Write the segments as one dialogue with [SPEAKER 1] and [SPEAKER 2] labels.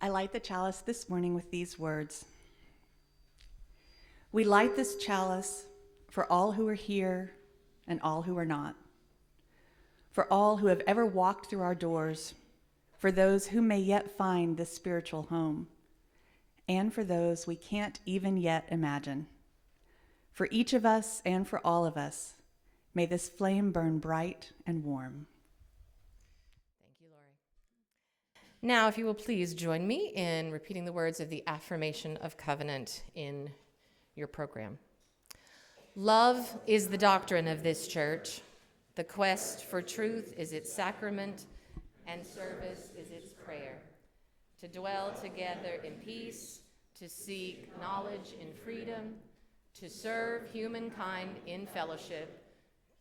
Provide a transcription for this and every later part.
[SPEAKER 1] I light the chalice this morning with these words. We light this chalice for all who are here and all who are not, for all who have ever walked through our doors, for those who may yet find this spiritual home, and for those we can't even yet imagine. For each of us and for all of us, may this flame burn bright and warm.
[SPEAKER 2] Thank you, Lori. Now, if you will please join me in repeating the words of the affirmation of covenant in your program. Love is the doctrine of this church. The quest for truth is its sacrament, and service is its prayer. To dwell together in peace, to seek knowledge in freedom, to serve humankind in fellowship,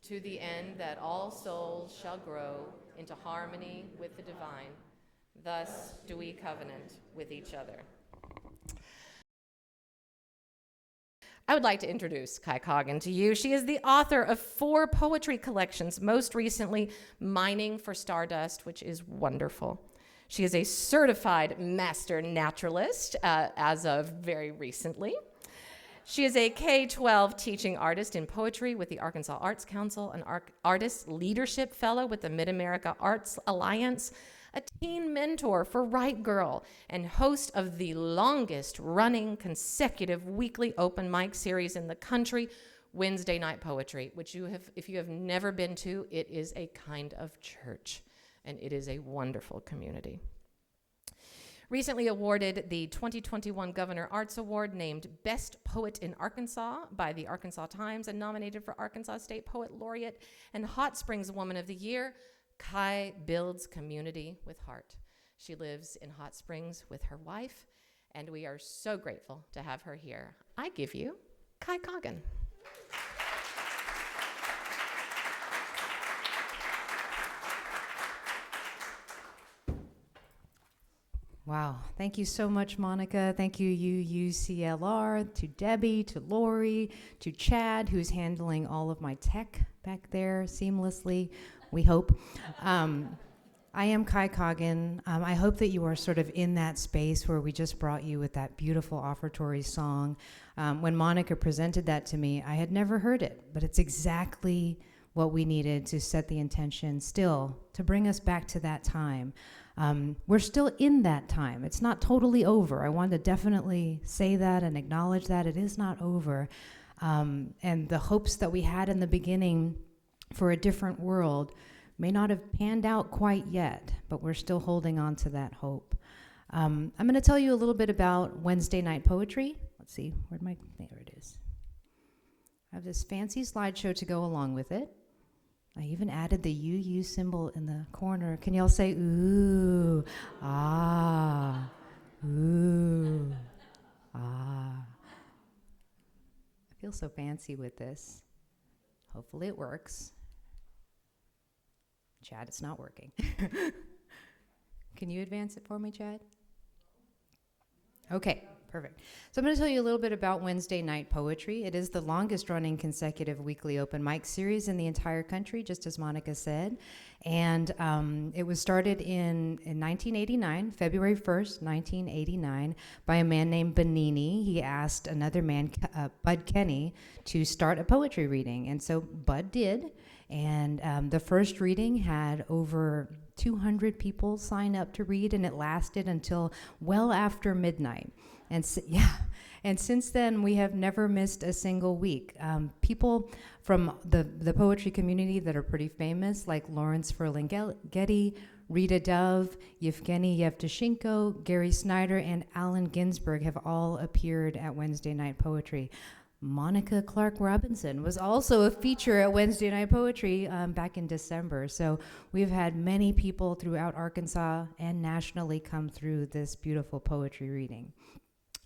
[SPEAKER 2] to the end that all souls shall grow into harmony with the divine. Thus do we covenant with each other. I would like to introduce Kai Coggin to you. She is the author of 4 poetry collections, most recently Mining for Stardust, which is wonderful. She is a certified master naturalist as of very recently. She is a K-12 teaching artist in poetry with the Arkansas Arts Council, an artist leadership fellow with the Mid-America Arts Alliance, a teen mentor for Right Girl, and host of the longest running consecutive weekly open mic series in the country, Wednesday Night Poetry, which if you have never been to, it is a kind of church, and it is a wonderful community. Recently awarded the 2021 Governor Arts Award, named Best Poet in Arkansas by the Arkansas Times, and nominated for Arkansas State Poet Laureate and Hot Springs Woman of the Year, Kai builds community with heart. She lives in Hot Springs with her wife, and we are so grateful to have her here. I give you Kai Coggin.
[SPEAKER 3] Wow. Thank you so much, Monica. Thank you, UCLR, to Debbie, to Lori, to Chad, who's handling all of my tech back there seamlessly, we hope. I am Kai Coggin. I hope that you are sort of in that space where we just brought you with that beautiful offertory song. When Monica presented that to me, I had never heard it, but it's exactly what we needed to set the intention still, to bring us back to that time. We're still in that time. It's not totally over. I wanted to definitely say that and acknowledge that it is not over. And the hopes that we had in the beginning for a different world may not have panned out quite yet, but we're still holding on to that hope. I'm going to tell you a little bit about Wednesday Night Poetry. Let's see, there it is. I have this fancy slideshow to go along with it. I even added the UU symbol in the corner. Can y'all say ooh, ah, ooh, ah? I feel so fancy with this. Hopefully it works. Chad, it's not working. Can you advance it for me, Chad? Okay, perfect. So I'm going to tell you a little bit about Wednesday Night Poetry. It is the longest running consecutive weekly open mic series in the entire country, just as Monica said. And it was started in 1989, February 1st, 1989, by a man named Benini. He asked another man, Bud Kenny, to start a poetry reading. And so Bud did. And the first reading had over 200 people sign up to read, and it lasted until well after midnight. And and since then, we have never missed a single week. People from the poetry community that are pretty famous, like Lawrence Ferlinghetti, Rita Dove, Yevgeny Yevtushenko, Gary Snyder, and Allen Ginsberg have all appeared at Wednesday Night Poetry. Monica Clark Robinson was also a feature at Wednesday Night Poetry back in December. So we've had many people throughout Arkansas and nationally come through this beautiful poetry reading.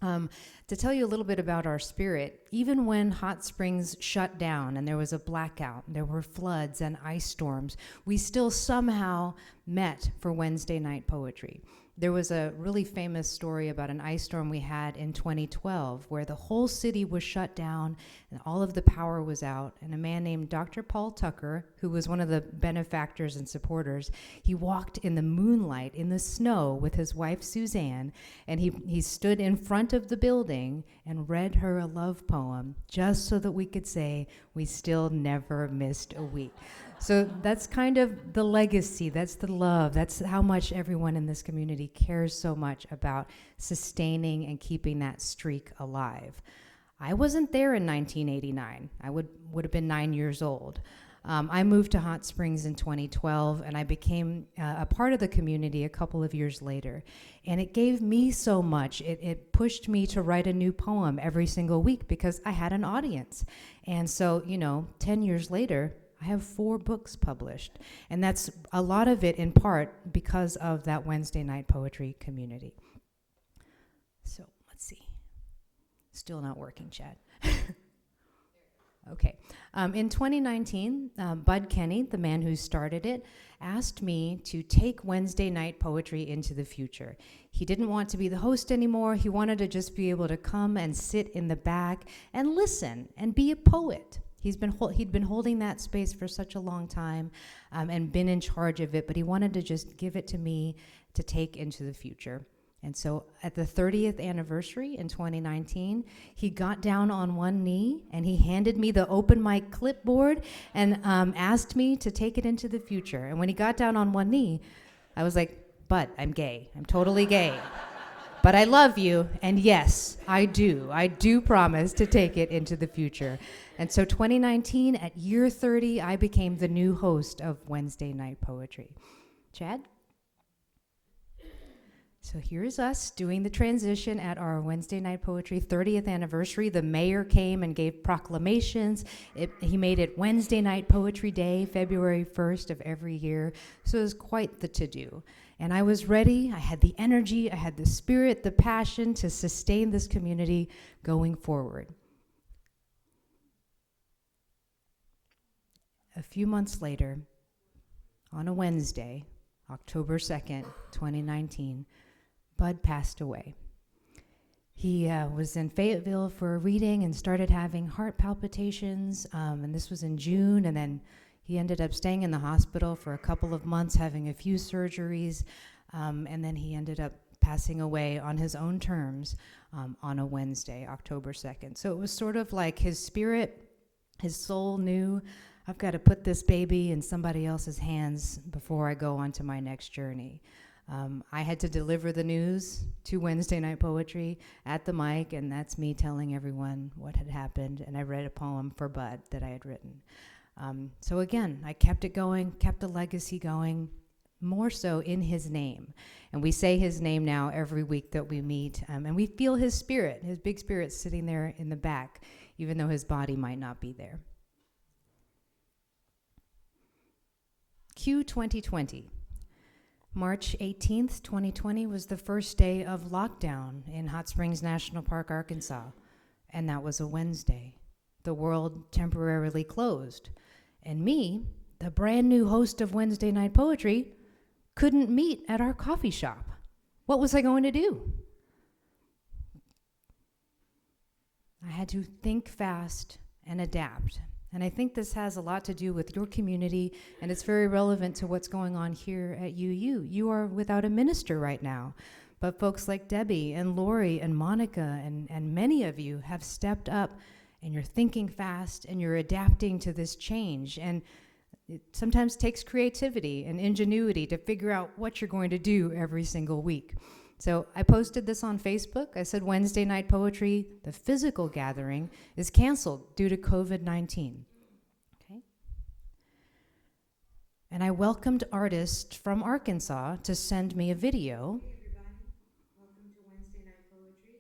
[SPEAKER 3] To tell you a little bit about our spirit, even when Hot Springs shut down and there was a blackout, there were floods and ice storms, we still somehow met for Wednesday Night Poetry. There was a really famous story about an ice storm we had in 2012 where the whole city was shut down and all of the power was out. And a man named Dr. Paul Tucker, who was one of the benefactors and supporters, he walked in the moonlight in the snow with his wife Suzanne, and he stood in front of the building and read her a love poem just so that we could say we still never missed a week. So that's kind of the legacy, that's the love, that's how much everyone in this community cares so much about sustaining and keeping that streak alive. I wasn't there in 1989. I would have been 9 years old. I moved to Hot Springs in 2012, and I became a part of the community a couple of years later. And it gave me so much. It pushed me to write a new poem every single week because I had an audience. And so, 10 years later, I have 4 books published, and that's a lot of it in part because of that Wednesday night poetry community. So let's see. Still not working, Chad. Okay. In 2019, Bud Kenny, the man who started it, asked me to take Wednesday night poetry into the future. He didn't want to be the host anymore. He wanted to just be able to come and sit in the back and listen and be a poet. He'd been holding that space for such a long time and been in charge of it, but he wanted to just give it to me to take into the future. And so at the 30th anniversary in 2019, he got down on one knee and he handed me the open mic clipboard and asked me to take it into the future. And when he got down on one knee, I was like, "But I'm gay. I'm totally gay. But I love you, and yes, I do. I do promise to take it into the future." And so 2019, at year 30, I became the new host of Wednesday Night Poetry. Chad? So here's us doing the transition at our Wednesday Night Poetry 30th anniversary. The mayor came and gave proclamations. He made it Wednesday Night Poetry Day, February 1st of every year. So it was quite the to-do. And I was ready. I had the energy, I had the spirit, the passion to sustain this community going forward. A few months later, on a Wednesday, October 2nd, 2019, Bud passed away. He was in Fayetteville for a reading and started having heart palpitations, and this was in June, and then he ended up staying in the hospital for a couple of months, having a few surgeries, and then he ended up passing away on his own terms on a Wednesday, October 2nd. So it was sort of like his spirit, his soul knew, I've got to put this baby in somebody else's hands before I go on to my next journey. I had to deliver the news to Wednesday Night Poetry at the mic, and that's me telling everyone what had happened, and I read a poem for Bud that I had written. So again, I kept it going, kept the legacy going, more so in his name. And we say his name now every week that we meet, and we feel his spirit, his big spirit sitting there in the back, even though his body might not be there. Q 2020. March 18th, 2020 was the first day of lockdown in Hot Springs National Park, Arkansas, and that was a Wednesday. The world temporarily closed, and me, the brand new host of Wednesday Night Poetry, couldn't meet at our coffee shop. What was I going to do? I had to think fast and adapt. And I think this has a lot to do with your community, and it's very relevant to what's going on here at UU. You are without a minister right now, but folks like Debbie and Lori and Monica and many of you have stepped up, and you're thinking fast, and you're adapting to this change. And it sometimes takes creativity and ingenuity to figure out what you're going to do every single week. So I posted this on Facebook. I said Wednesday Night Poetry, the physical gathering, is canceled due to COVID-19. Okay. And I welcomed artists from Arkansas to send me a video.
[SPEAKER 4] Hey everybody, welcome to Wednesday Night Poetry.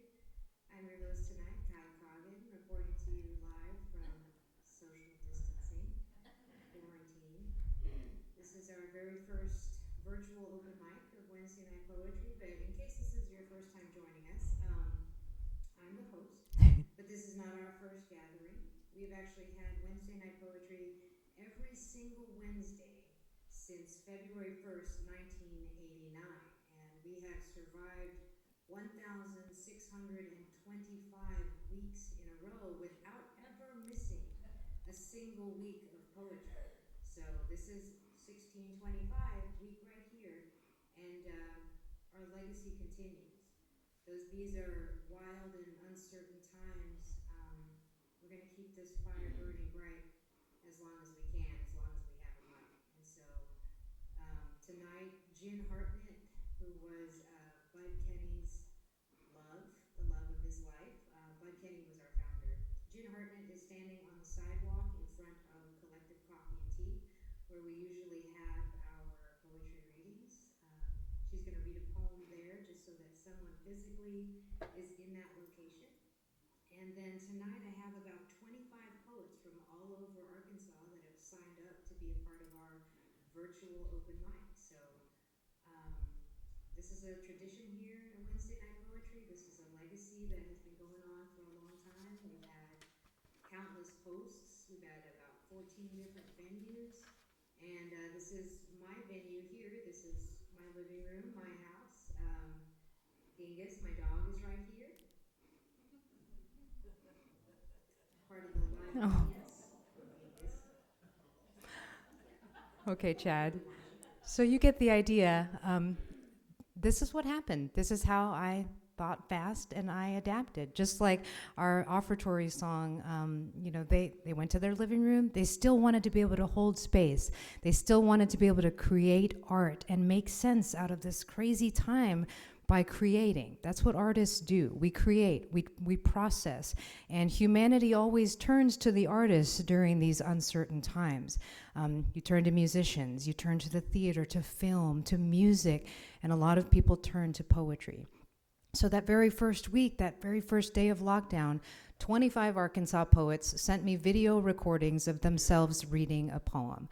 [SPEAKER 4] I'm your host tonight, Kai Coggin, reporting to you live from social distancing, quarantine. This is our very first virtual open mic of Wednesday Night Poetry, but in case this is your first time joining us, I'm the host, but this is not our first gathering. We've actually had Wednesday Night Poetry every single Wednesday since February 1st, 1989, and we have survived 1,625 weeks in a row without ever missing a single week of poetry. So this is 1625 week right here, and our legacy continues. These are wild and uncertain times. We're going to keep this fire burning bright as long as we can, as long as we have a mic. And so tonight, Jen Hartnett, who was Bud Kenny's love, the love of his life. Bud Kenny was our founder. Jen Hartnett is standing on the sidewalk in front of Collective Coffee and Tea, where we usually have our poetry readings. She's going to read a poem there just so that someone physically is in that location. And then tonight I have about 25 poets from all over Arkansas that have signed up to be a part of our virtual open mic. So this is a tradition here at Wednesday Night Poetry. This is a legacy that has been going on for a long time. We've had countless hosts. We've had about 14 different venues. And this is my venue here. This is my living room, my house. Genghis, my dog, is right here. Part of the live audience.
[SPEAKER 3] Okay, Chad. So you get the idea. This is what happened. This is how I thought fast and I adapted. Just like our offertory song, they went to their living room. They still wanted to be able to hold space. They still wanted to be able to create art and make sense out of this crazy time by creating. That's what artists do. We create, we process, and humanity always turns to the artists during these uncertain times. You turn to musicians, you turn to the theater, to film, to music, and a lot of people turn to poetry. So that very first week, that very first day of lockdown, 25 Arkansas poets sent me video recordings of themselves reading a poem.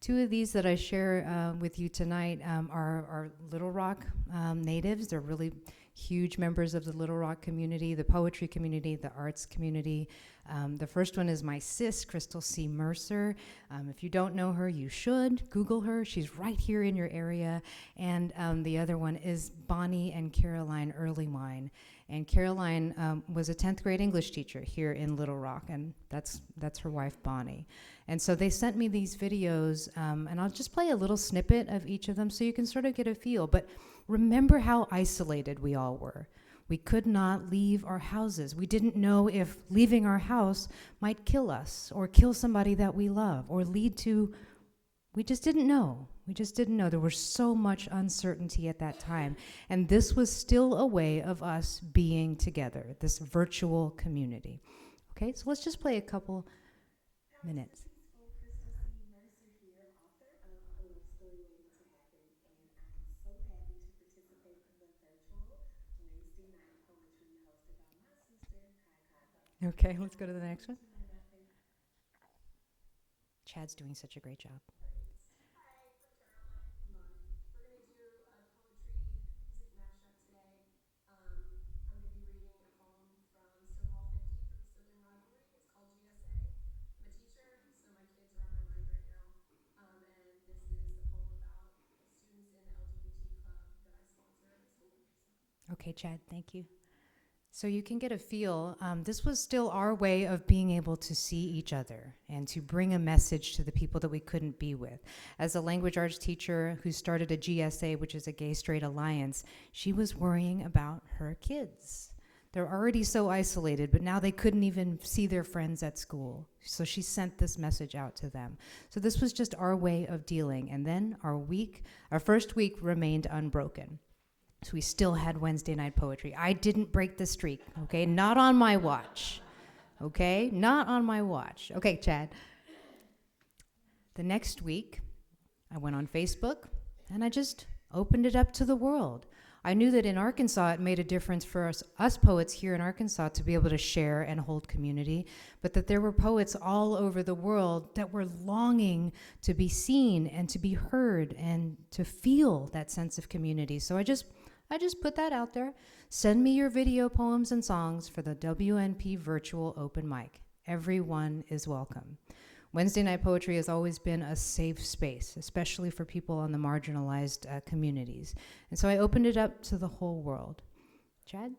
[SPEAKER 3] Two of these that I share with you tonight are Little Rock natives. They're really huge members of the Little Rock community, the poetry community, the arts community. The first one is my sis, Crystal C. Mercer. If you don't know her, you should. Google her. She's right here in your area. And the other one is Bonnie and Caroline Earlywine. And Caroline was a 10th grade English teacher here in Little Rock, and that's her wife, Bonnie. And so they sent me these videos, and I'll just play a little snippet of each of them so you can sort of get a feel. But remember how isolated we all were. We could not leave our houses. We didn't know if leaving our house might kill us or kill somebody that we love or lead to, we just didn't know. We just didn't know. There was so much uncertainty at that time. And this was still a way of us being together, this virtual community. Okay, so let's just play a couple minutes. Okay, let's go to the next one. Chad's doing such a great job.
[SPEAKER 5] Hi, I'm Caroline. We're going to do a poetry music mashup today. I'm going to be reading a poem from Stonewall 50 for the sibling rivalry. It's called GSA. I'm a teacher, so my kids are on my mind right now. And this is a poem about students in the LGBT club that I sponsor at school.
[SPEAKER 3] Okay, Chad, thank you. So you can get a feel. This was still our way of being able to see each other and to bring a message to the people that we couldn't be with. As a language arts teacher who started a GSA, which is a Gay Straight Alliance, she was worrying about her kids. They're already so isolated, but now they couldn't even see their friends at school. So she sent this message out to them. So this was just our way of dealing. And then our first week remained unbroken. So we still had Wednesday night poetry. I didn't break the streak, okay? Not on my watch, okay? Not on my watch. Okay, Chad. The next week, I went on Facebook, and I just opened it up to the world. I knew that in Arkansas, it made a difference for us poets here in Arkansas to be able to share and hold community, but that there were poets all over the world that were longing to be seen and to be heard and to feel that sense of community. So I just put that out there. Send me your video poems and songs for the WNP virtual open mic. Everyone is welcome. Wednesday night poetry has always been a safe space, especially for people on the marginalized communities. And so I opened it up to the whole world. Chad?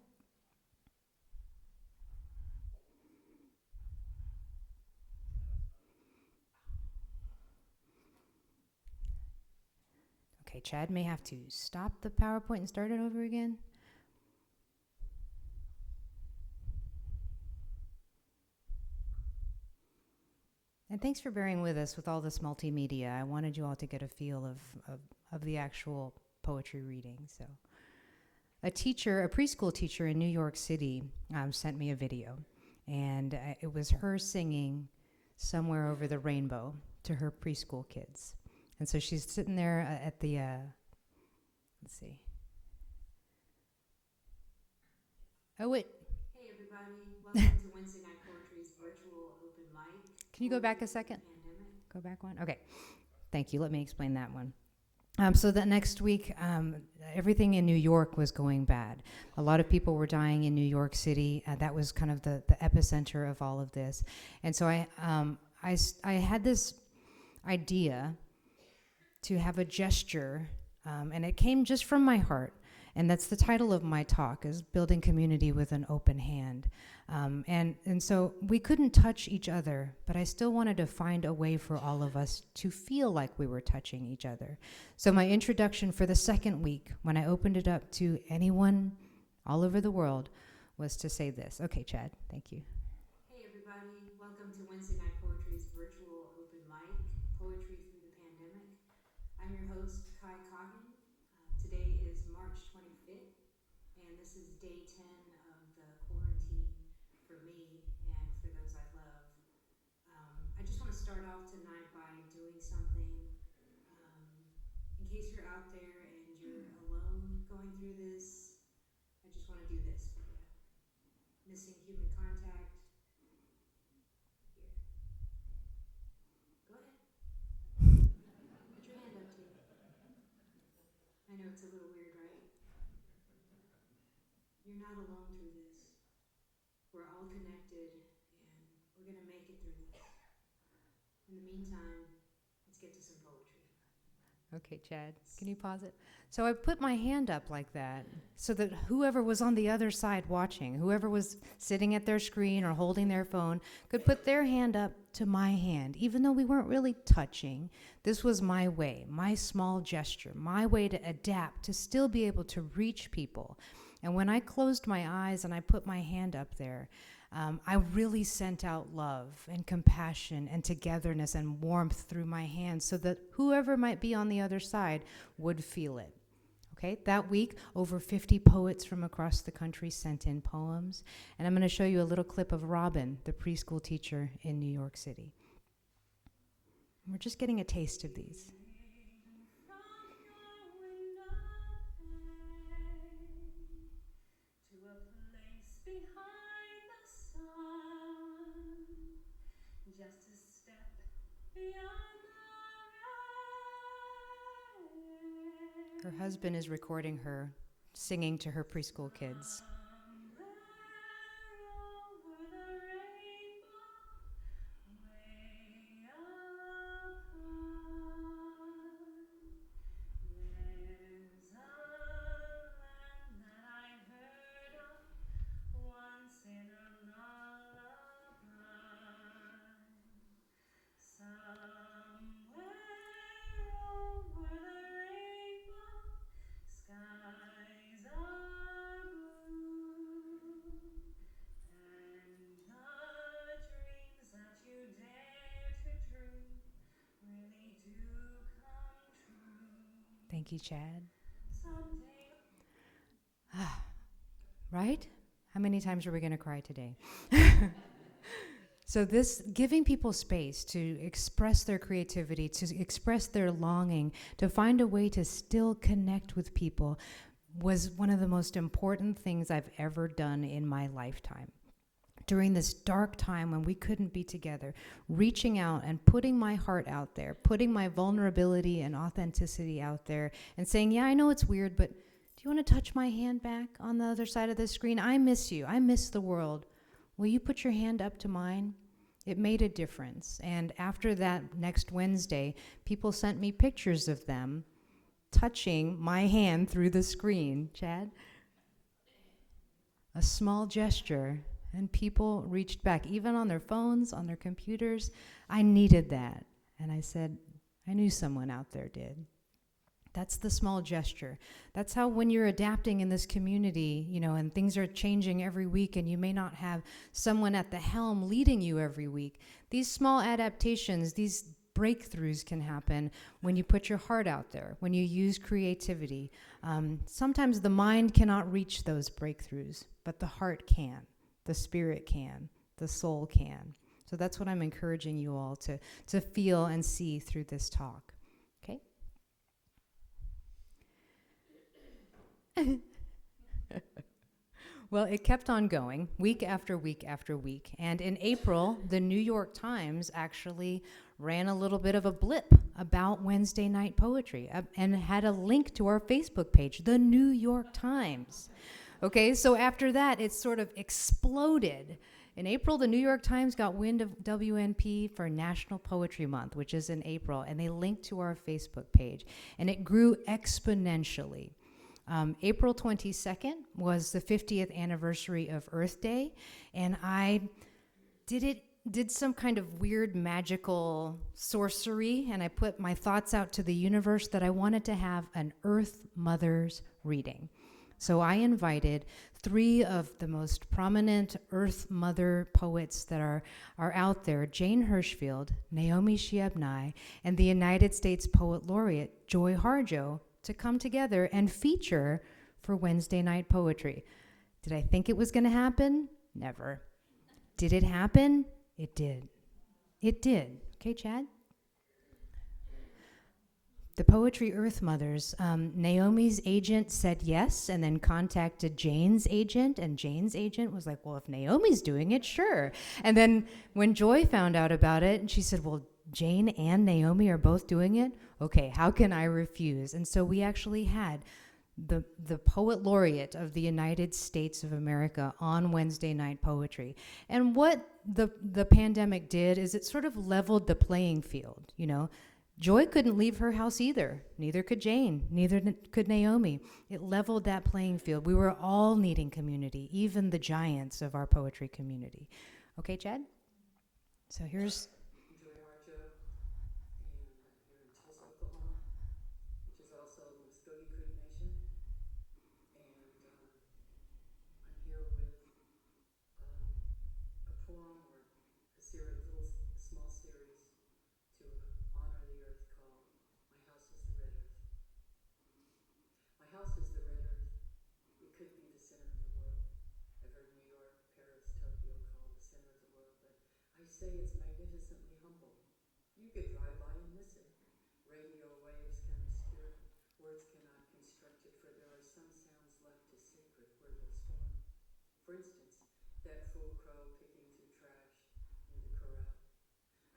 [SPEAKER 3] Okay, Chad may have to stop the PowerPoint and start it over again. And thanks for bearing with us with all this multimedia. I wanted you all to get a feel of the actual poetry reading. So, a preschool teacher in New York City sent me a video, and it was her singing Somewhere Over the Rainbow to her preschool kids. And so she's sitting there at the, let's see. Oh, wait.
[SPEAKER 4] Hey everybody, welcome to Wednesday Night Poetry's virtual open mic.
[SPEAKER 3] Can you go back a second?
[SPEAKER 4] Pandemic.
[SPEAKER 3] Go back one? Okay. Thank you. Let me explain that one. So that next week, everything in New York was going bad. A lot of people were dying in New York City. That was kind of the epicenter of all of this. And so I had this idea to have a gesture, and it came just from my heart. And that's the title of my talk, is Building Community with an Open Hand. And so we couldn't touch each other, but I still wanted to find a way for all of us to feel like we were touching each other. So my introduction for the second week, when I opened it up to anyone all over the world, was to say this. Okay, Chad, thank you.
[SPEAKER 4] Hey everybody, welcome to Wednesday Night Poetry's virtual open mic, Poetry Through the Pandemic. I'm your host, Kai Coggin. Today is March 25th, and this is day 10 of the quarantine for me and for those I love. I just want to start off tonight by doing something. In case you're out there and you're alone going through this, I just want to do this for you. Missing human contact. Here. Go ahead. Put your hand up, too. I know it's a little weird, right? You're not alone through this. We're all connected, and we're going to make it through this. In the meantime, let's get to some poetry.
[SPEAKER 3] Okay, Chad, can you pause it? So I put my hand up like that so that whoever was on the other side watching, whoever was sitting at their screen or holding their phone, could put their hand up to my hand, even though we weren't really touching. This was my way, my small gesture, my way to adapt, to still be able to reach people. And when I closed my eyes and I put my hand up there, I really sent out love and compassion and togetherness and warmth through my hands so that whoever might be on the other side would feel it. Okay, that week, over 50 poets from across the country sent in poems. And I'm going to show you a little clip of Robin, the preschool teacher in New York City. We're just getting a taste of these.
[SPEAKER 5] Just a step beyond the rain.
[SPEAKER 3] Her husband is recording her singing to her preschool kids.
[SPEAKER 5] Somewhere over the rainbow, way up high, there's a land that I heard of once in a lullaby. Somewhere over the rainbow, skies are blue, and the dreams that you dare to dream really do come true.
[SPEAKER 3] Thank you, Chad.
[SPEAKER 5] Someday.
[SPEAKER 3] Right? How many times are we going to cry today? So this giving people space to express their creativity, to express their longing, to find a way to still connect with people was one of the most important things I've ever done in my lifetime. During this dark time when we couldn't be together, reaching out and putting my heart out there, putting my vulnerability and authenticity out there and saying, yeah, I know it's weird, but do you want to touch my hand back on the other side of the screen? I miss you. I miss the world. Will you put your hand up to mine? It made a difference. And after that next Wednesday, people sent me pictures of them touching my hand through the screen. Chad? A small gesture, and people reached back, even on their phones, on their computers. I needed that. And I said, I knew someone out there did. That's the small gesture. That's how, when you're adapting in this community, and things are changing every week, and you may not have someone at the helm leading you every week, these small adaptations, these breakthroughs can happen when you put your heart out there, when you use creativity. Sometimes the mind cannot reach those breakthroughs, but the heart can, the spirit can, the soul can. So that's what I'm encouraging you all to feel and see through this talk. Okay? Well, it kept on going, week after week after week. And in April, the New York Times actually ran a little bit of a blip about Wednesday night poetry and had a link to our Facebook page, the New York Times. Okay, so after that, it sort of exploded. In April, the New York Times got wind of WNP for National Poetry Month, which is in April, and they linked to our Facebook page. And it grew exponentially. April 22nd was the 50th anniversary of Earth Day, and I did some kind of weird magical sorcery, and I put my thoughts out to the universe that I wanted to have an Earth Mother's reading. So I invited 3 of the most prominent Earth Mother poets that are out there, Jane Hirschfield, Naomi Shihab-Nye, and the United States Poet Laureate, Joy Harjo, to come together and feature for Wednesday night poetry. Did I think it was going to happen? Never. Did it happen? It did. It did. Okay, Chad? The Poetry Earth Mothers, Naomi's agent said yes, and then contacted Jane's agent, and Jane's agent was like, well, if Naomi's doing it, sure. And then when Joy found out about it, and she said, well, Jane and Naomi are both doing it? Okay, how can I refuse? And so we actually had the Poet Laureate of the United States of America on Wednesday night poetry. And what the pandemic did is it sort of leveled the playing field, Joy couldn't leave her house either. Neither could Jane. Neither could Naomi. It leveled that playing field. We were all needing community, even the giants of our poetry community. Okay, Chad? So here's...
[SPEAKER 6] Joy Harjo, and I'm here in Tulsa, Oklahoma, which is also the Muskogee Creek Nation. And I'm here with a poem or a small series to honor the earth called My House is the Red Earth. My house is the red earth. It could be the center of the world. I've heard New York, Paris, Tokyo called the center of the world, but I say it's magnificently humble. You could drive by and miss it. Radio waves can obscure it. Words cannot construct it, for there are some sounds left as sacred where they'll storm. For instance, that fool crow picking through trash near the corral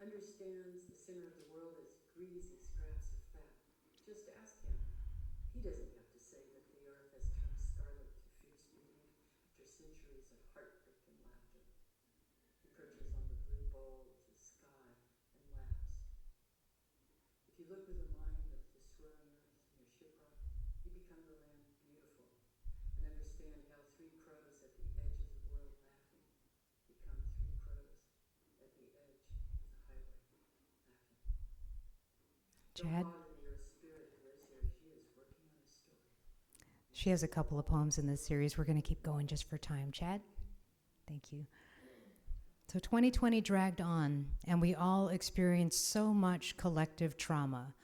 [SPEAKER 6] understands the center of the world as greasy scraps of fat. Just ask him. He doesn't have to say that the earth has turned scarlet to fierce belief after centuries of heartbreak and laughter. He perches on the blue bowl of the sky and laughs. If you look with the mind of the swirling earth near shipwreck, you become the land beautiful and understand how 3 crows at the edge of the world laughing become 3 crows at the edge of the highway laughing.
[SPEAKER 3] Chad?
[SPEAKER 6] Don't bother your spirit who lives here. She is working on a story.
[SPEAKER 3] She has a couple of poems in this series. We're going to keep going just for time. Chad? Thank you. So 2020 dragged on, and we all experienced so much collective trauma.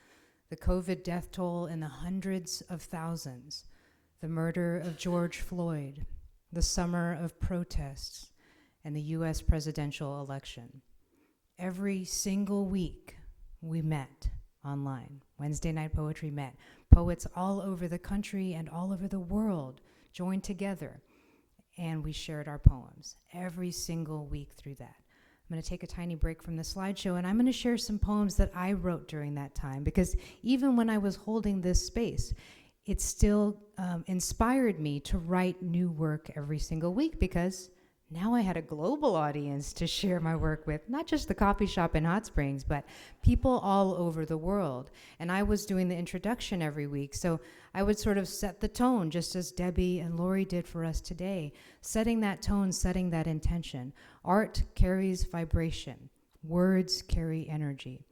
[SPEAKER 3] The COVID death toll in the hundreds of thousands, the murder of George Floyd, the summer of protests, and the U.S. presidential election. Every single week, we met online. Wednesday night poetry met. Poets all over the country and all over the world joined together, and we shared our poems every single week through that. I'm going to take a tiny break from the slideshow, and I'm going to share some poems that I wrote during that time, because even when I was holding this space, it still inspired me to write new work every single week, because Now I had a global audience to share my work with, not just the coffee shop in Hot Springs, but people all over the world. And I was doing the introduction every week, so I would sort of set the tone, just as Debbie and Lori did for us today, setting that tone, setting that intention. Art carries vibration. Words carry energy.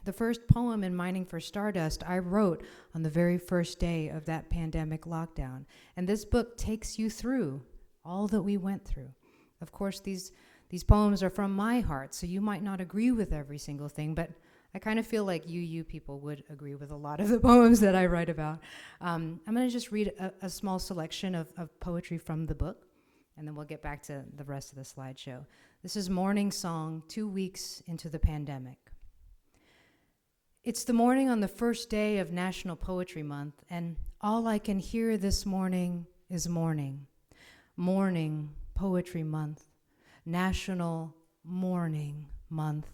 [SPEAKER 3] The first poem in Mining for Stardust I wrote on the very first day of that pandemic lockdown. And this book takes you through all that we went through. Of course, these poems are from my heart, so you might not agree with every single thing, but I kind of feel like you people would agree with a lot of the poems that I write about. I'm going to just read a small selection of poetry from the book, and then we'll get back to the rest of the slideshow. This is Morning Song, 2 weeks into the pandemic. It's the morning on the first day of National Poetry Month, and all I can hear this morning is morning. Morning Poetry Month, National Mourning Month,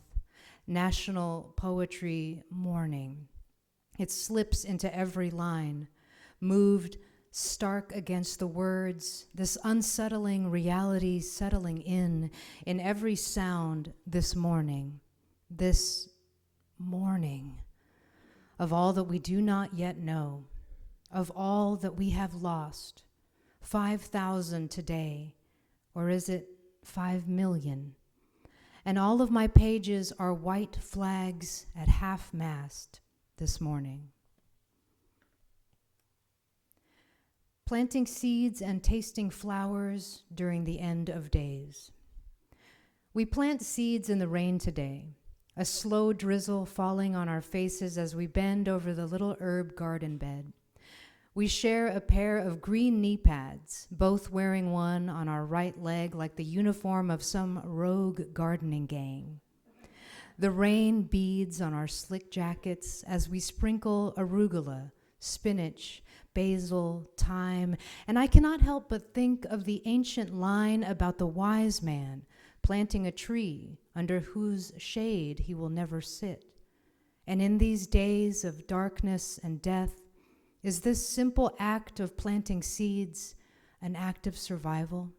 [SPEAKER 3] National Poetry Morning. It slips into every line, moved stark against the words, this unsettling reality settling in every sound this morning, of all that we do not yet know, of all that we have lost. 5,000 today, or is it 5 million? And all of my pages are white flags at half-mast this morning. Planting seeds and tasting flowers during the end of days. We plant seeds in the rain today, a slow drizzle falling on our faces as we bend over the little herb garden bed. We share a pair of green knee pads, both wearing one on our right leg like the uniform of some rogue gardening gang. The rain beads on our slick jackets as we sprinkle arugula, spinach, basil, thyme, and I cannot help but think of the ancient line about the wise man planting a tree under whose shade he will never sit. And in these days of darkness and death, is this simple act of planting seeds an act of survival?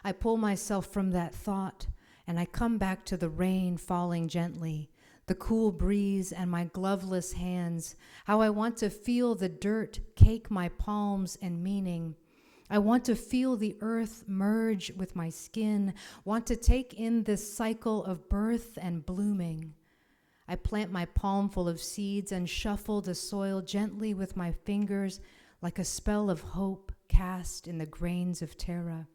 [SPEAKER 3] I pull myself from that thought, and I come back to the rain falling gently, the cool breeze and my gloveless hands, how I want to feel the dirt cake my palms and meaning. I want to feel the earth merge with my skin, want to take in this cycle of birth and blooming. I plant my palm full of seeds and shuffle the soil gently with my fingers like a spell of hope cast in the grains of terra.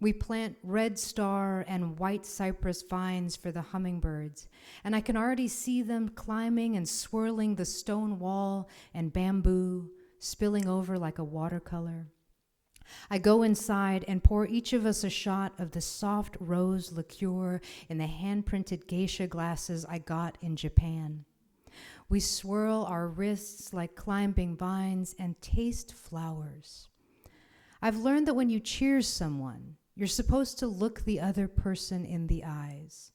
[SPEAKER 3] We plant red star and white cypress vines for the hummingbirds, and I can already see them climbing and swirling the stone wall and bamboo, spilling over like a watercolor. I go inside and pour each of us a shot of the soft rose liqueur in the hand-printed geisha glasses I got in Japan. We swirl our wrists like climbing vines and taste flowers. I've learned that when you cheers someone, you're supposed to look the other person in the eyes.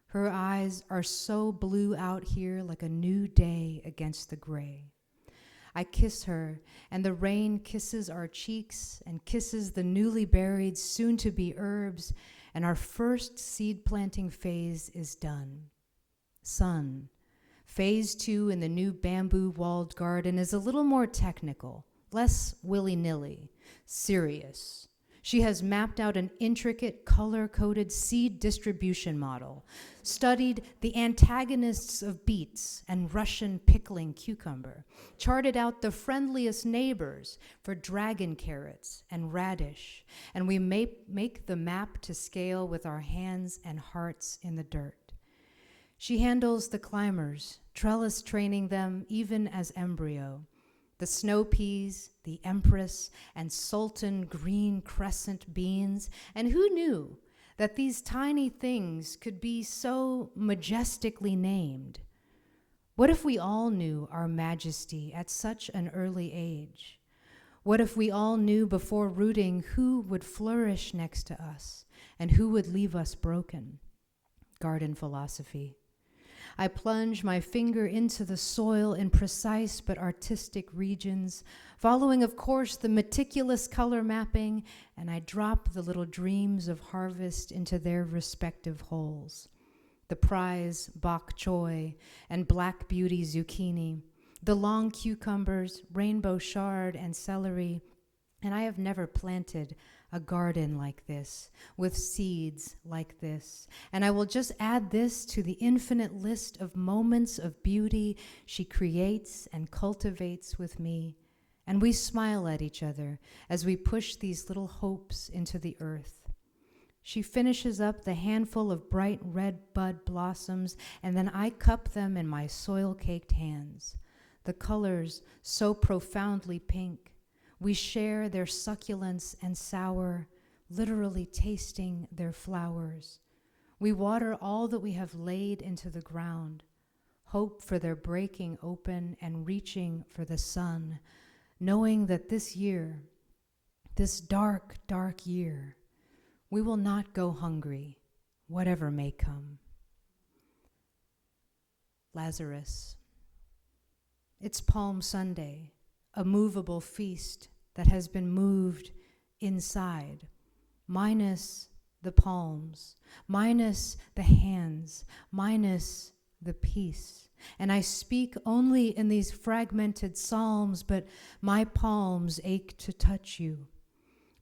[SPEAKER 3] Her eyes are so blue out here like a new day against the gray. I kiss her, and the rain kisses our cheeks and kisses the newly buried, soon-to-be herbs, and our first seed planting phase is done. Sun. Phase 2 in the new bamboo-walled garden is a little more technical, less willy-nilly, serious. She has mapped out an intricate, color-coded seed distribution model, studied the antagonists of beets and Russian pickling cucumber, charted out the friendliest neighbors for dragon carrots and radish, and we make the map to scale with our hands and hearts in the dirt. She handles the climbers, trellis training them even as embryo, the snow peas, the empress, and sultan green crescent beans. And who knew that these tiny things could be so majestically named? What if we all knew our majesty at such an early age? What if we all knew before rooting who would flourish next to us and who would leave us broken? Garden philosophy. I plunge my finger into the soil in precise but artistic regions, following, of course, the meticulous color mapping, and I drop the little dreams of harvest into their respective holes. The prize bok choy and black beauty zucchini, the long cucumbers, rainbow chard, and celery. And I have never planted a garden like this, with seeds like this. And I will just add this to the infinite list of moments of beauty she creates and cultivates with me. And we smile at each other as we push these little hopes into the earth. She finishes up the handful of bright red bud blossoms, and then I cup them in my soil-caked hands. The colors so profoundly pink. We share their succulence and sour, literally tasting their flowers. We water all that we have laid into the ground, hope for their breaking open and reaching for the sun, knowing that this year, this dark, dark year, we will not go hungry, whatever may come. Lazarus. It's Palm Sunday, a movable feast that has been moved inside, minus the palms, minus the hands, minus the peace. And I speak only in these fragmented psalms, but my palms ache to touch you.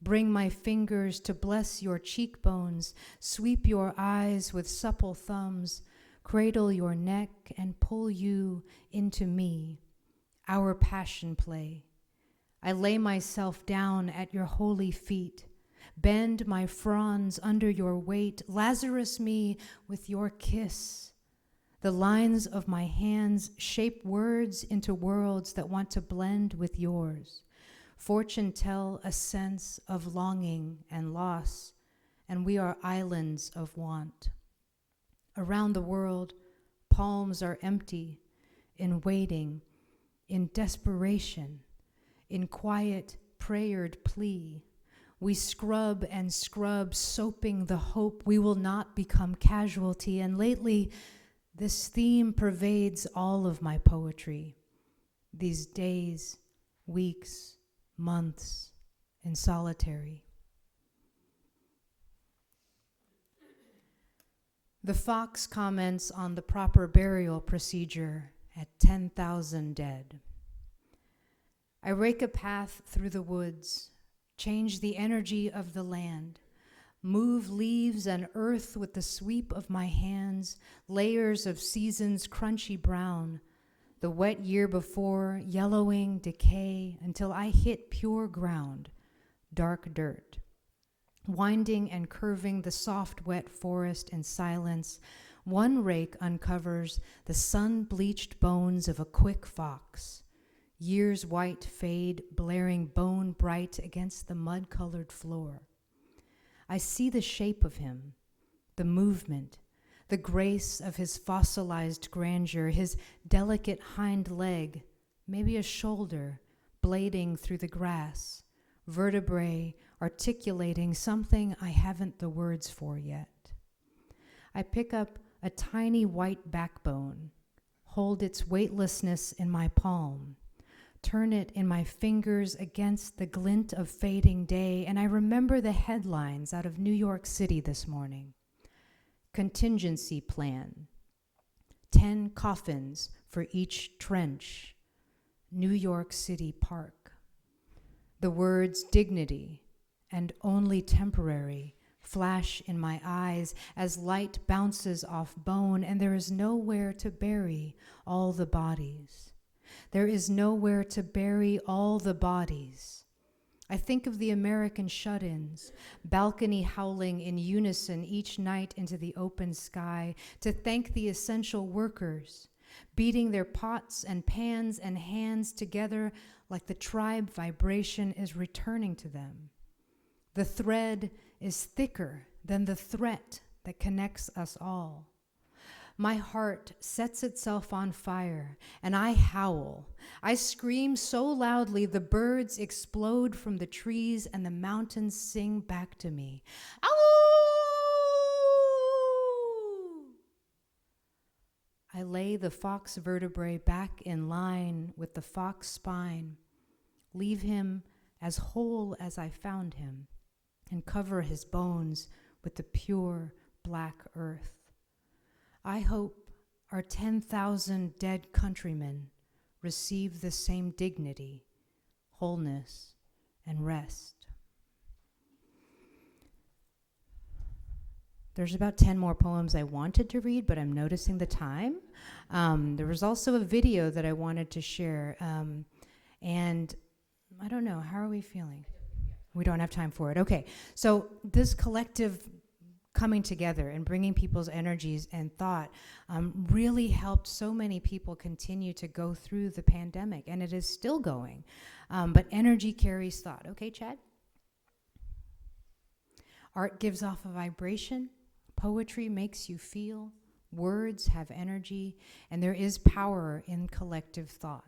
[SPEAKER 3] Bring my fingers to bless your cheekbones, sweep your eyes with supple thumbs, cradle your neck and pull you into me, our passion play. I lay myself down at your holy feet, bend my fronds under your weight, Lazarus me with your kiss. The lines of my hands shape words into worlds that want to blend with yours. Fortune tell a sense of longing and loss, and we are islands of want. Around the world, palms are empty, in waiting, in desperation, in quiet, prayered plea. We scrub and scrub, soaping the hope we will not become casualty. And lately, this theme pervades all of my poetry. These days, weeks, months in solitary. The fox comments on the proper burial procedure at 10,000 dead. I rake a path through the woods, change the energy of the land, move leaves and earth with the sweep of my hands, layers of seasons crunchy brown, the wet year before, yellowing decay until I hit pure ground, dark dirt. Winding and curving the soft, wet forest in silence, one rake uncovers the sun-bleached bones of a quick fox, years white fade, blaring bone bright against the mud-colored floor. I see the shape of him, the movement, the grace of his fossilized grandeur, his delicate hind leg, maybe a shoulder, blading through the grass, vertebrae articulating something I haven't the words for yet. I pick up a tiny white backbone, hold its weightlessness in my palm, turn it in my fingers against the glint of fading day, and I remember the headlines out of New York City this morning. Contingency plan, 10 coffins for each trench, New York City Park. The words dignity and only temporary flash in my eyes as light bounces off bone, and there is nowhere to bury all the bodies. There is nowhere to bury all the bodies. I think of the American shut-ins, balcony howling in unison each night into the open sky to thank the essential workers, beating their pots and pans and hands together like the tribe vibration is returning to them. The thread is thicker than the threat that connects us all. My heart sets itself on fire, and I howl. I scream so loudly the birds explode from the trees and the mountains sing back to me. Ow! I lay the fox vertebrae back in line with the fox spine, leave him as whole as I found him, and cover his bones with the pure black earth. I hope our 10,000 dead countrymen receive the same dignity, wholeness, and rest. There's about 10 more poems I wanted to read, but I'm noticing the time. There was also a video that I wanted to share, and I don't know, how are we feeling? We don't have time for it. Okay, so this collective coming together and bringing people's energies and thought really helped so many people continue to go through the pandemic, and it is still going. But energy carries thought. Okay, Chad? Art gives off a vibration. Poetry makes you feel. Words have energy, and there is power in collective thought.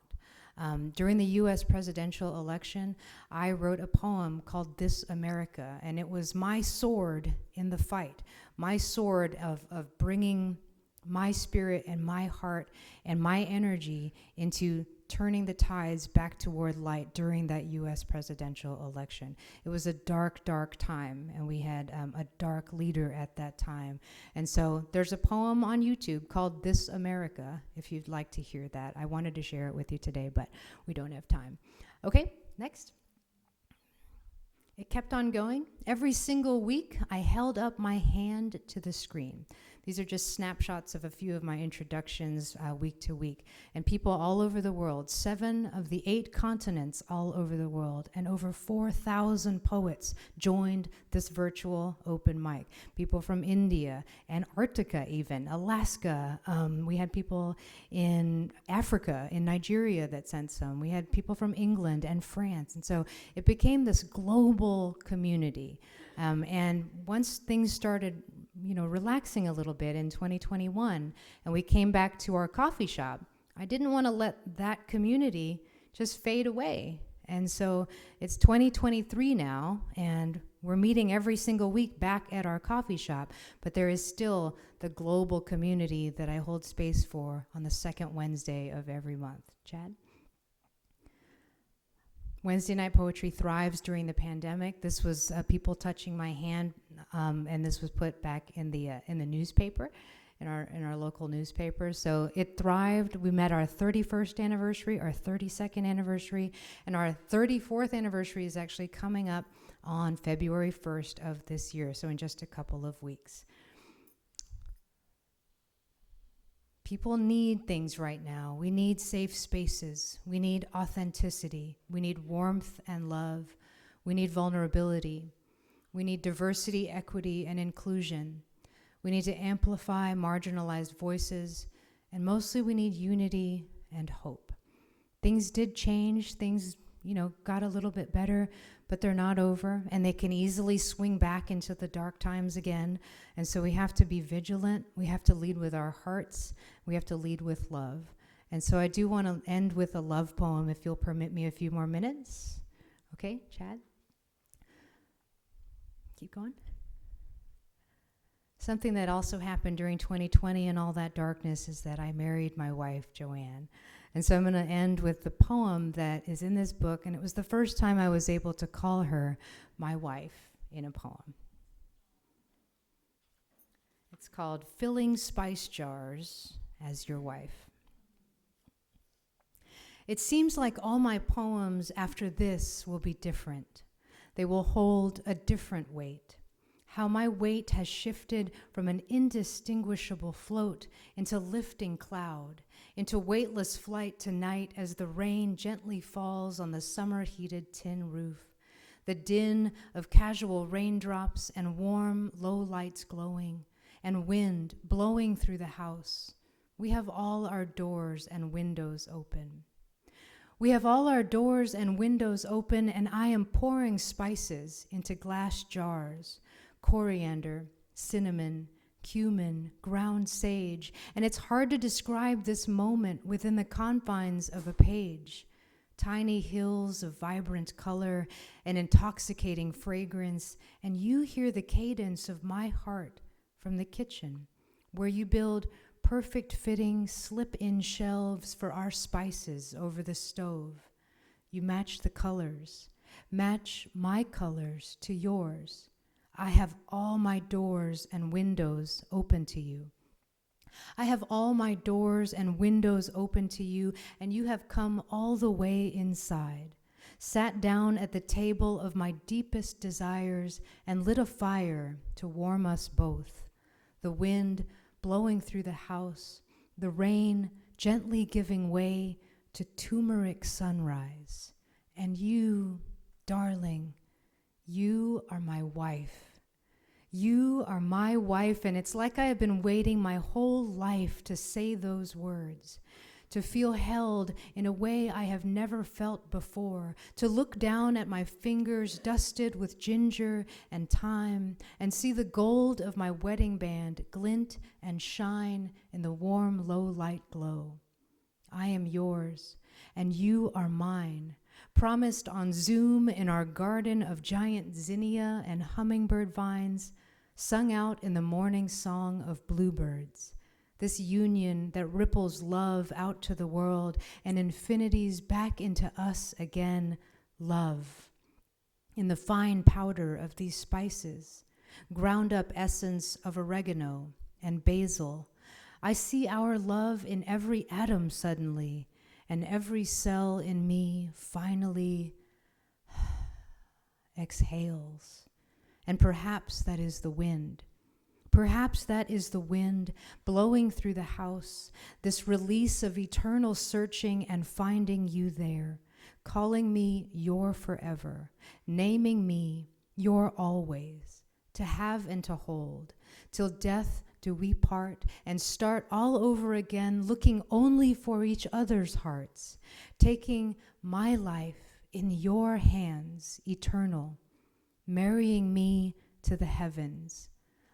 [SPEAKER 3] During the US presidential election, I wrote a poem called This America, and it was my sword in the fight, my sword of bringing my spirit and my heart and my energy into turning the tides back toward light during that US presidential election. It was a dark, dark time, and we had a dark leader at that time. And so there's a poem on YouTube called This America, if you'd like to hear that. I wanted to share it with you today, but we don't have time. Okay, next. It kept on going. Every single week, I held up my hand to the screen. These are just snapshots of a few of my introductions week to week. And people all over the world, 7 of the 8 continents all over the world, and over 4,000 poets joined this virtual open mic. People from India, Antarctica even, Alaska. We had people in Africa, in Nigeria that sent some. We had people from England and France. And so it became this global community. And once things started relaxing a little bit in 2021, and we came back to our coffee shop, I didn't want to let that community just fade away. And so it's 2023 now, and we're meeting every single week back at our coffee shop, but there is still the global community that I hold space for on the second Wednesday of every month. Chad? Wednesday night poetry thrives during the pandemic. This was people touching my hand, and this was put back in the newspaper, in our local newspaper. So it thrived. We met our 31st anniversary, our 32nd anniversary, and our 34th anniversary is actually coming up on February 1st of this year, so in just a couple of weeks. People need things right now. We need safe spaces. We need authenticity. We need warmth and love. We need vulnerability. We need diversity, equity, and inclusion. We need to amplify marginalized voices. And mostly we need unity and hope. Things did change. Things, got a little bit better, but they're not over, and they can easily swing back into the dark times again. And so we have to be vigilant. We have to lead with our hearts. We have to lead with love. And so I do want to end with a love poem, if you'll permit me a few more minutes. Okay, Chad? Keep going. Something that also happened during 2020 and all that darkness is that I married my wife, Joanne. And so I'm going to end with the poem that is in this book, and it was the first time I was able to call her my wife in a poem. It's called Filling Spice Jars as Your Wife. It seems like all my poems after this will be different. They will hold a different weight. How my weight has shifted from an indistinguishable float into lifting cloud, into weightless flight tonight as the rain gently falls on the summer-heated tin roof, the din of casual raindrops and warm, low lights glowing, and wind blowing through the house. We have all our doors and windows open. We have all our doors and windows open, and I am pouring spices into glass jars, coriander, cinnamon, cumin, ground sage, and it's hard to describe this moment within the confines of a page. Tiny hills of vibrant color and intoxicating fragrance, and you hear the cadence of my heart from the kitchen, where you build perfect fitting slip-in shelves for our spices over the stove. You match the colors, match my colors to yours. I have all my doors and windows open to you. I have all my doors and windows open to you, and you have come all the way inside, sat down at the table of my deepest desires, and lit a fire to warm us both. The wind blowing through the house, the rain gently giving way to turmeric sunrise. And you, darling, you are my wife. You are my wife, and it's like I have been waiting my whole life to say those words, to feel held in a way I have never felt before, to look down at my fingers dusted with ginger and thyme and see the gold of my wedding band glint and shine in the warm low light glow. I am yours, and you are mine, promised on Zoom in our garden of giant zinnia and hummingbird vines, sung out in the morning song of bluebirds. This union that ripples love out to the world and infinities back into us again, love. In the fine powder of these spices, ground up essence of oregano and basil, I see our love in every atom suddenly, and every cell in me finally exhales. And perhaps that is the wind. Perhaps that is the wind blowing through the house, this release of eternal searching and finding you there, calling me your forever, naming me your always, to have and to hold, till death do we part and start all over again, looking only for each other's hearts, taking my life in your hands, eternal, marrying me to the heavens,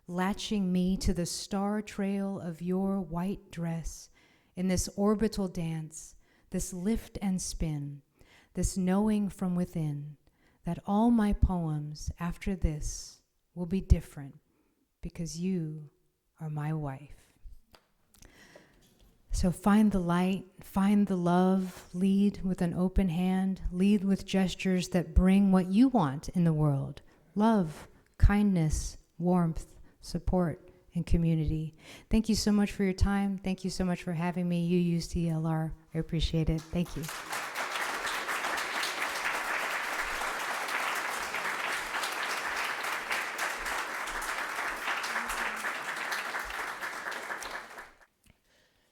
[SPEAKER 3] latching me to the star trail of your white dress in this orbital dance, this lift and spin, this knowing from within that all my poems after this will be different because you are my wife. So find the light, find the love, lead with an open hand, lead with gestures that bring what you want in the world: love, kindness, warmth, support, and community. Thank you so much for your time. Thank you so much for having me, UCLR. I appreciate it. Thank you.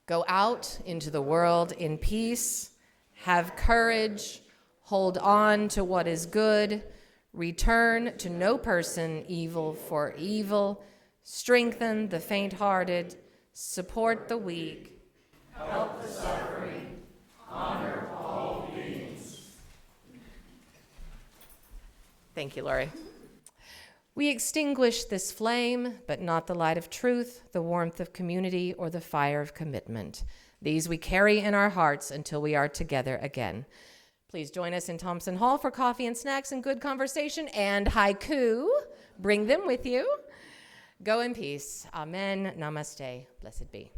[SPEAKER 2] Go out into the world in peace, have courage, hold on to what is good, return to no person evil for evil, strengthen the faint-hearted, support the weak, help the suffering, honor all beings. Thank you, Lori. We extinguish this flame, but not the light of truth, the warmth of community, or the fire of commitment. These we carry in our hearts until we are together again. Please join us in Thompson Hall for coffee and snacks and good conversation and haiku. Bring them with you. Go in peace. Amen. Namaste. Blessed be.